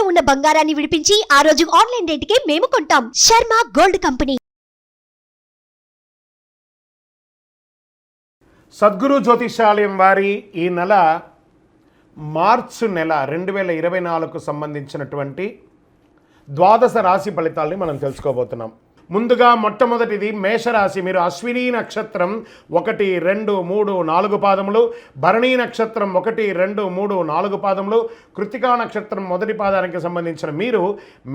ఉన్న బంగారాన్ని విడిపించి ఆ రోజు ఆన్లైన్ రేటుకే మేము కొంటాం. Sharma gold company. సద్గురు జ్యోతిషాలయం వారి ఈ నెల మార్చి నెల 2024కు సంబంధించినటువంటి ద్వాదశ రాశి ఫలితాలని మనం తెలుసుకోబోతున్నాం. ముందుగా మొట్టమొదటిది మేషరాశి. మీరు అశ్విని నక్షత్రం 1, 2, 3, 4 పాదములు, భరణీ నక్షత్రం 1, 2, 3, 4 పాదములు, కృత్తికా నక్షత్రం మొదటి పాదానికి సంబంధించిన మీరు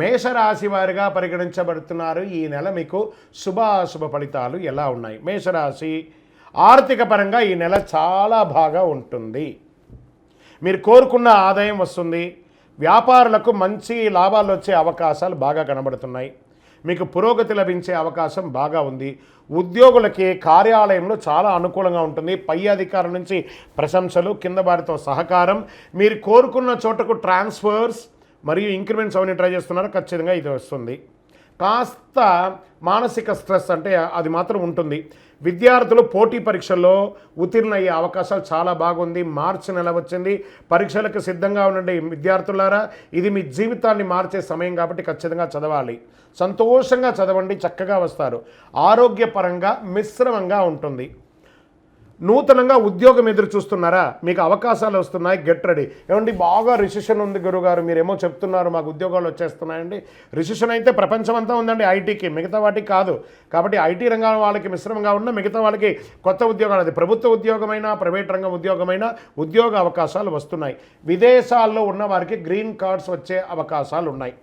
మేషరాశి వారిగా పరిగణించబడుతున్నారు. ఈ నెల మీకు శుభాశుభ ఫలితాలు ఎలా ఉన్నాయి? మేషరాశి ఆర్థిక పరంగా ఈ నెల చాలా బాగా ఉంటుంది. మీరు కోరుకున్న ఆదాయం వస్తుంది. వ్యాపారులకు మంచి లాభాలు వచ్చే అవకాశాలు బాగా కనబడుతున్నాయి. మీకు పురోగతి లభించే అవకాశం బాగా ఉంది. ఉద్యోగులకి కార్యాలయంలో చాలా అనుకూలంగా ఉంటుంది. పై అధికారుల నుంచి ప్రశంసలు, కింద వారితో సహకారం, మీరు కోరుకున్న చోటకు ట్రాన్స్ఫర్స్ మరియు ఇంక్రిమెంట్స్ అవన్నీ ట్రై చేస్తున్నారు, ఖచ్చితంగా ఇది వస్తుంది. కాస్త మానసిక స్ట్రెస్ అంటే అది మాత్రం ఉంటుంది. విద్యార్థులు పోటీ పరీక్షల్లో ఉత్తీర్ణ అయ్యే అవకాశాలు చాలా బాగుంది. మార్చి నెల వచ్చింది. పరీక్షలకు సిద్ధంగా ఉండండి విద్యార్థులారా. ఇది మీ జీవితాన్ని మార్చే సమయం కాబట్టి ఖచ్చితంగా చదవాలి. సంతోషంగా చదవండి, చక్కగా వస్తారు. ఆరోగ్యపరంగా మిశ్రమంగా ఉంటుంది. నూతనంగా ఉద్యోగం ఎదురు చూస్తున్నారా? మీకు అవకాశాలు వస్తున్నాయి, గెట్ రెడీ. ఏమండి బాగా రిసెషన్ ఉంది గురుగారు, మీరేమో చెప్తున్నారు మాకు ఉద్యోగాలు వచ్చేస్తున్నాయండి. రిసెషన్ అయితే ప్రపంచమంతా ఉందండి ఐటీకి, మిగతా వాటికి కాదు. కాబట్టి ఐటీ రంగం వాళ్ళకి మిశ్రమంగా ఉన్న, మిగతా వాళ్ళకి కొత్త ఉద్యోగాలు, అది ప్రభుత్వ ఉద్యోగమైనా ప్రైవేట్ రంగం ఉద్యోగమైనా ఉద్యోగ అవకాశాలు వస్తున్నాయి. విదేశాల్లో ఉన్న వారికి గ్రీన్ కార్డ్స్ వచ్చే అవకాశాలు ఉన్నాయి.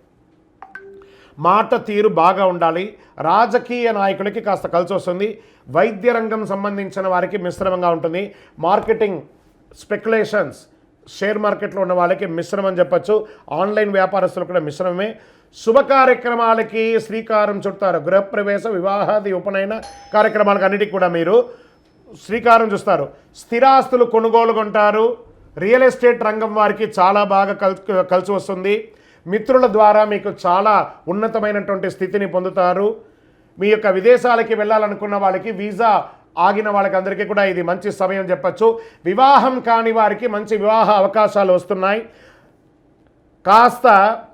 మాట తీరు బాగా ఉండాలి. రాజకీయ నాయకులకి కాస్త కలిసి వస్తుంది. వైద్య రంగం సంబంధించిన వారికి మిశ్రమంగా ఉంటుంది. మార్కెటింగ్, స్పెక్యులేషన్స్, షేర్ మార్కెట్లో ఉన్న వాళ్ళకి మిశ్రమం చెప్పచ్చు. ఆన్లైన్ వ్యాపారస్తులు కూడా మిశ్రమమే. శుభ కార్యక్రమాలకి శ్రీకారం చుడతారు. గృహప్రవేశ, వివాహాది, ఉపనయన కార్యక్రమాలకు అన్నిటికీ కూడా మీరు శ్రీకారం చూస్తారు. స్థిరాస్తులు కొనుగోలు కొంటారు. రియల్ ఎస్టేట్ రంగం వారికి చాలా బాగా కలిసి వస్తుంది. మిత్రుల ద్వారా మీకు చాలా ఉన్నతమైనటువంటి స్థితిని పొందుతారు. మీ యొక్క విదేశాలకి వెళ్ళాలనుకున్న వాళ్ళకి, వీసా ఆగిన వాళ్ళకి అందరికీ కూడా ఇది మంచి సమయం చెప్పచ్చు. వివాహం కాని వారికి మంచి వివాహ అవకాశాలు వస్తున్నాయి. కాస్త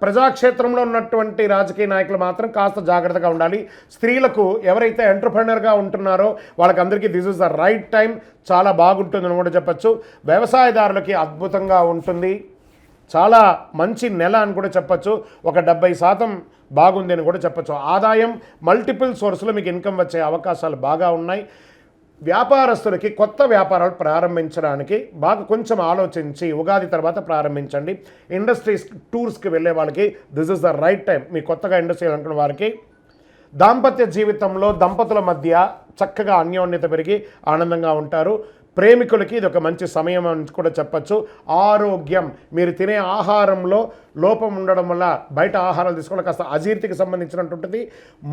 ప్రజాక్షేత్రంలో ఉన్నటువంటి రాజకీయ నాయకులు మాత్రం కాస్త జాగ్రత్తగా ఉండాలి. స్త్రీలకు ఎవరైతే ఎంటర్‌ప్రెన్యూర్‌గా ఉంటున్నారో వాళ్ళకందరికీ this is the right time, చాలా బాగుంటుందని కూడా చెప్పచ్చు. వ్యవసాయదారులకి అద్భుతంగా ఉంటుంది. చాలా మంచి నెల అని కూడా చెప్పచ్చు. ఒక 70% బాగుంది అని కూడా చెప్పచ్చు. ఆదాయం మల్టిపుల్ సోర్సులో మీకు ఇన్కమ్ వచ్చే అవకాశాలు బాగా ఉన్నాయి. వ్యాపారస్తులకి కొత్త వ్యాపారాలు ప్రారంభించడానికి బాగా కొంచెం ఆలోచించి ఉగాది తర్వాత ప్రారంభించండి. ఇండస్ట్రీస్, టూర్స్కి వెళ్ళే వాళ్ళకి this is the right time. మీ కొత్తగా ఇండస్ట్రీ అనుకున్న వారికి దాంపత్య జీవితంలో దంపతుల మధ్య చక్కగా అన్యోన్యత పెరిగి ఆనందంగా ఉంటారు. ప్రేమికులకి ఇది ఒక మంచి సమయం అని కూడా చెప్పచ్చు. ఆరోగ్యం, మీరు తినే ఆహారంలో లోపం ఉండడం వల్ల బయట ఆహారాలు తీసుకోవడం కాస్త అజీర్తికి సంబంధించినటువంటిది,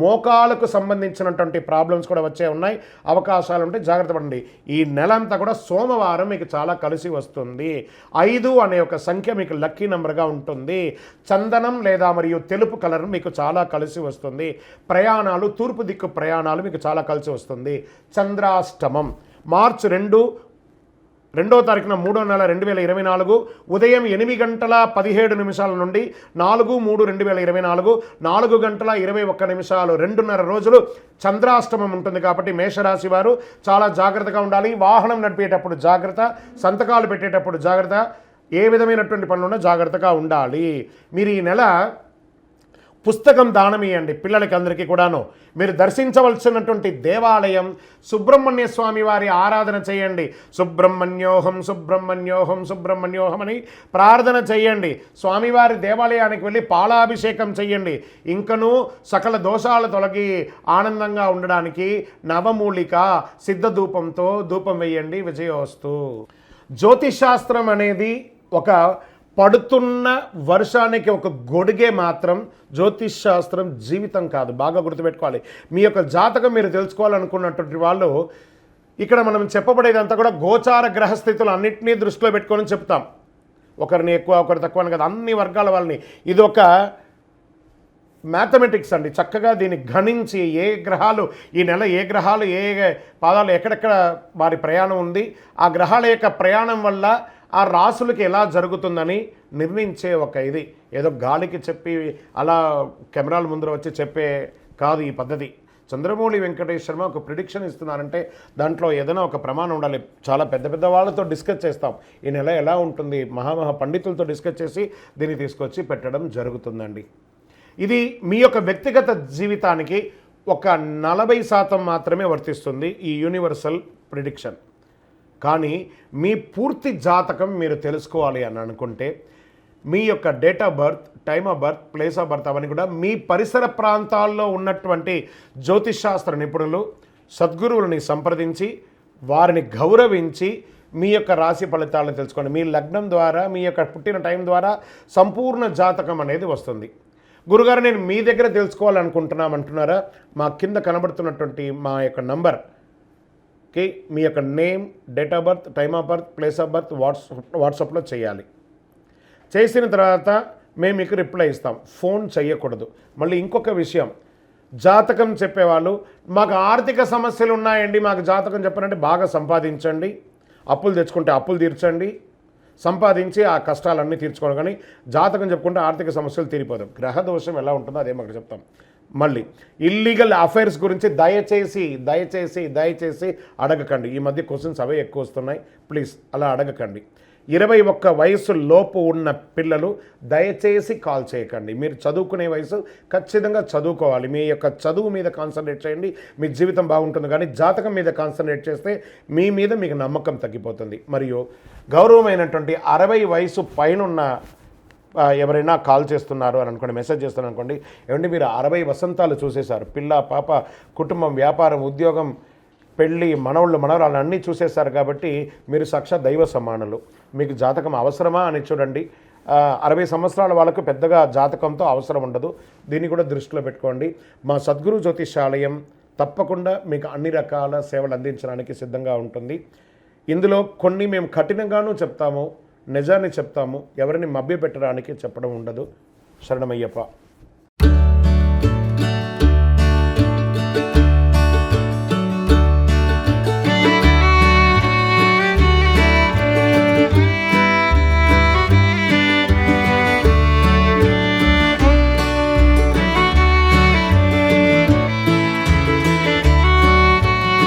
మోకాలకు సంబంధించినటువంటి ప్రాబ్లమ్స్ కూడా వచ్చే ఉన్నాయి. అవకాశాలు ఉంటే జాగ్రత్త పడండి. ఈ నెల అంతా కూడా సోమవారం మీకు చాలా కలిసి వస్తుంది. 5 అనే ఒక సంఖ్య మీకు లక్కీ నెంబర్గా ఉంటుంది. చందనం లేదా మరియు తెలుపు కలర్ మీకు చాలా కలిసి వస్తుంది. ప్రయాణాలు, తూర్పు దిక్కు ప్రయాణాలు మీకు చాలా కలిసి వస్తుంది. చంద్రాష్టమం మార్చి 2వ తారీఖున 3వ నెల 2024 ఉదయం 8:17 నుండి 4/3/2024 4:21 2:30 రోజులు చంద్రాష్టమం ఉంటుంది. కాబట్టి మేషరాశి వారు చాలా జాగ్రత్తగా ఉండాలి. వాహనం నడిపేటప్పుడు జాగ్రత్త, సంతకాలు పెట్టేటప్పుడు జాగ్రత్త, ఏ విధమైనటువంటి పనులున్నా జాగ్రత్తగా ఉండాలి. మీరు ఈ నెల పుస్తకం దానం ఇవ్వండి పిల్లలకి అందరికీ కూడాను. మీరు దర్శించవలసినటువంటి దేవాలయం సుబ్రహ్మణ్య స్వామి వారి ఆరాధన చేయండి. సుబ్రహ్మణ్యోహం సుబ్రహ్మణ్యోహం సుబ్రహ్మణ్యోహం అని ప్రార్థన చేయండి. స్వామివారి దేవాలయానికి వెళ్ళి పాలాభిషేకం చేయండి. ఇంకనూ సకల దోషాలు తొలగి ఆనందంగా ఉండడానికి నవమూలిక సిద్ధ ధూపంతో ధూపం వేయండి. విజయోస్తు. జ్యోతిషాస్త్రం అనేది ఒక పడుతున్న వర్షానికి ఒక గొడుగే మాత్రం. జ్యోతిష్ శాస్త్రం జీవితం కాదు, బాగా గుర్తుపెట్టుకోవాలి. మీ యొక్క జాతకం మీరు తెలుసుకోవాలనుకున్నటువంటి వాళ్ళు ఇక్కడ మనం చెప్పబడేదంతా కూడా గోచార గ్రహస్థితులు అన్నింటినీ దృష్టిలో పెట్టుకొని చెప్తాం. ఒకరిని ఎక్కువ ఒకరు తక్కువ అని కదా, అన్ని వర్గాల వాళ్ళని. ఇది ఒక మ్యాథమెటిక్స్ అండి. చక్కగా దీన్ని గణించి ఏ గ్రహాలు ఈ నెల, ఏ గ్రహాలు ఏ పాదాలు ఎక్కడెక్కడ వారి ప్రయాణం ఉంది, ఆ గ్రహాల యొక్క ప్రయాణం వల్ల ఆ రాసులకి ఎలా జరుగుతుందని నిర్ణయించే ఒక ఇది ఏదో గాలికి చెప్పి అలా కెమెరాల ముందర వచ్చి చెప్పే కాదు ఈ పద్ధతి. చంద్రమౌళి వెంకటేష్ శర్మ ఒక ప్రిడిక్షన్ ఇస్తున్నారంటే దాంట్లో ఏదైనా ఒక ప్రమాణం ఉండాలి. చాలా పెద్ద పెద్ద వాళ్ళతో డిస్కస్ చేస్తాం, ఈ నెల ఎలా ఉంటుంది, మహామహా పండితులతో డిస్కస్ చేసి దీన్ని తీసుకొచ్చి పెట్టడం జరుగుతుందండి. ఇది మీ యొక్క వ్యక్తిగత జీవితానికి ఒక 40% మాత్రమే వర్తిస్తుంది ఈ యూనివర్సల్ ప్రిడిక్షన్. కానీ మీ పూర్తి జాతకం మీరు తెలుసుకోవాలి అని అనుకుంటే మీ యొక్క date of birth, time of birth, place of birth అవన్నీ కూడా మీ పరిసర ప్రాంతాల్లో ఉన్నటువంటి జ్యోతిషాస్త్ర నిపుణులు, సద్గురువులని సంప్రదించి వారిని గౌరవించి మీ యొక్క రాశి ఫలితాలను తెలుసుకోండి. మీ లగ్నం ద్వారా, మీ యొక్క పుట్టిన టైం ద్వారా సంపూర్ణ జాతకం అనేది వస్తుంది. గురుగారు నేను మీ దగ్గర తెలుసుకోవాలనుకుంటున్నామంటున్నారా? మా కింద కనబడుతున్నటువంటి మా యొక్క నంబర్కి మీ యొక్క name, date of birth, time of birth, place of birth వాట్సాప్లో చేయాలి. చేసిన తర్వాత మేము మీకు రిప్లై ఇస్తాం, ఫోన్ చేయకూడదు. మళ్ళీ ఇంకొక విషయం, జాతకం చెప్పేవాళ్ళు మాకు ఆర్థిక సమస్యలు ఉన్నాయండి, మాకు జాతకం చెప్పారంటే బాగా సంపాదించండి, అప్పులు తెచ్చుకుంటే అప్పులు తీర్చండి, సంపాదించి ఆ కష్టాలన్నీ తీర్చుకోవాలి. కానీ జాతకం చెప్పుకుంటే ఆర్థిక సమస్యలు తీరిపోదు. గ్రహ దోషం ఎలా ఉంటుందో అదే మాకు చెప్తాం. మళ్ళీ ఇల్లీగల్ అఫైర్స్ గురించి దయచేసి దయచేసి దయచేసి అడగకండి. ఈ మధ్య క్వశ్చన్స్ అవే ఎక్కువ వస్తున్నాయి, ప్లీజ్ అలా అడగకండి. 21 వయసు లోపు ఉన్న పిల్లలు దయచేసి కాల్ చేయకండి. మీరు చదువుకునే వయసు ఖచ్చితంగా చదువుకోవాలి. మీ యొక్క చదువు మీద కాన్సన్ట్రేట్ చేయండి, మీ జీవితం బాగుంటుంది. కానీ జాతకం మీద కాన్సన్ట్రేట్ చేస్తే మీ మీద మీకు నమ్మకం తగ్గిపోతుంది. మరియు గౌరవమైనటువంటి 60 వయసు పైనున్న ఎవరైనా కాల్ చేస్తున్నారు అని అనుకోండి, మెసేజ్ చేస్తున్నారు అనుకోండి, ఏమంటే మీరు 60 వసంతాలు చూసేశారు, పిల్ల పాప, కుటుంబం, వ్యాపారం, ఉద్యోగం, పెళ్ళి, మనవళ్ళు, మనవరాళ్ళు అన్నీ చూసేశారు కాబట్టి మీరు సాక్షాత్ దైవ సమానులు. మీకు జాతకం అవసరమా అని చూడండి. 60 సంవత్సరాల వాళ్ళకు పెద్దగా జాతకంతో అవసరం ఉండదు. దీన్ని కూడా దృష్టిలో పెట్టుకోండి. మా సద్గురు జ్యోతిషాలయం తప్పకుండా మీకు అన్ని రకాల సేవలు అందించడానికి సిద్ధంగా ఉంటుంది. ఇందులో కొన్ని మేము కఠినంగానూ చెప్తాము, నిజాన్ని చెప్తాము, ఎవరిని మభ్యపెట్టడానికి చెప్పడం ఉండదు. శరణమయ్యప్ప.